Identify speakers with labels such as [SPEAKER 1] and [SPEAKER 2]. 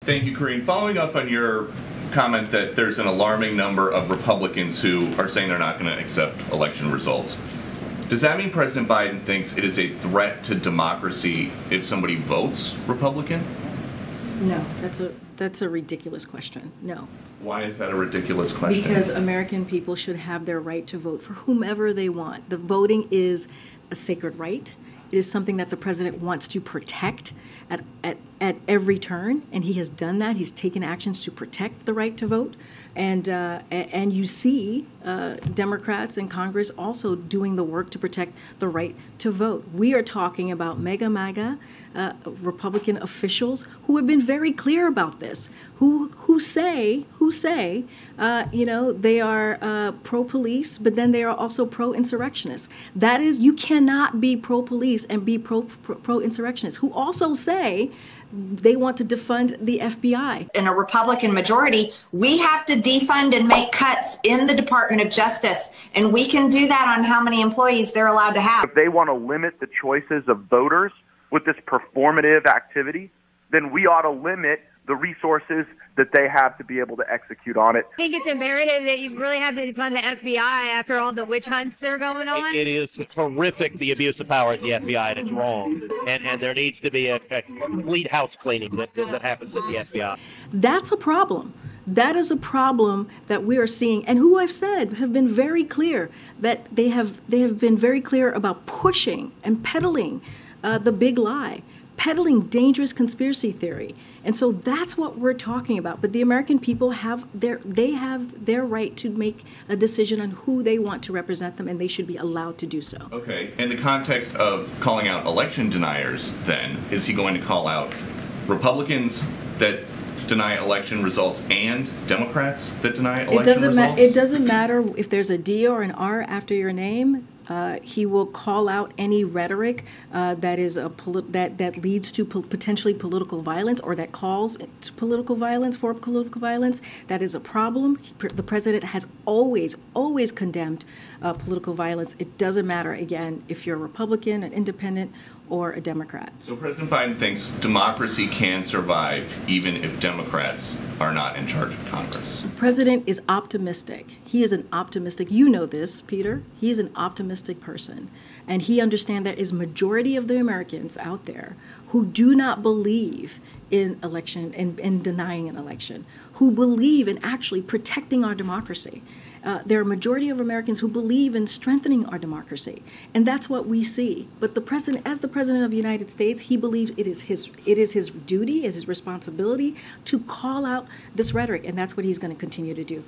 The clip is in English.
[SPEAKER 1] Thank you, Karine. Following up on your comment that there's an alarming number of Republicans who are saying they're not going to accept election results, does that mean President Biden thinks it is a threat to democracy if somebody votes Republican?
[SPEAKER 2] No, that's a ridiculous question. No.
[SPEAKER 1] Why is that a ridiculous question?
[SPEAKER 2] Because American people should have their right to vote for whomever they want. The voting is a sacred right. It is something that the president wants to protect at every turn, and he has done that. He's taken actions to protect the right to vote, and you see Democrats in Congress also doing the work to protect the right to vote. We are talking about MAGA Republican officials who have been very clear about this, who say they are pro-police, but then they are also pro-insurrectionists. That is, you cannot be pro-police and be pro-insurrectionists, who also say they want to defund the FBI.
[SPEAKER 3] In a Republican majority, we have to defund and make cuts in the Department of Justice, and we can do that on how many employees they're allowed to have.
[SPEAKER 4] If they want to limit the choices of voters with this performative activity, then we ought to limit the resources that they have to be able to execute on it.
[SPEAKER 5] I think it's imperative that you really have to defund the FBI after all the witch hunts that are going on.
[SPEAKER 6] It is horrific, the abuse of power at the FBI, and it's wrong. And there needs to be a complete house cleaning that happens at the FBI.
[SPEAKER 2] That's a problem. That is a problem that we are seeing, and who I've said have been very clear that they have been very clear about pushing and peddling the big lie, peddling dangerous conspiracy theory. And so that's what we're talking about. But the American people have their right to make a decision on who they want to represent them, and they should be allowed to do so.
[SPEAKER 1] Okay. In the context of calling out election deniers, then, is he going to call out Republicans that deny election results and Democrats that deny election results?
[SPEAKER 2] It doesn't matter if there's a D or an R after your name. He will call out any rhetoric that is that leads to potentially political violence, or that calls to political violence, for political violence. That is a problem. The president has always condemned political violence. It doesn't matter, again, if you're a Republican, an independent, or a Democrat.
[SPEAKER 1] So President Biden thinks democracy can survive even if Democrats are not in charge of Congress.
[SPEAKER 2] The president is optimistic. He is an optimistic, you know this, Peter. He is an optimistic person. And he understands there is majority of the Americans out there who do not believe in election and denying an election, who believe in actually protecting our democracy. There are a majority of Americans who believe in strengthening our democracy, and that's what we see. But the president, as the president of the United States, he believes it is his duty, it is his responsibility to call out this rhetoric, and that's what he's going to continue to do.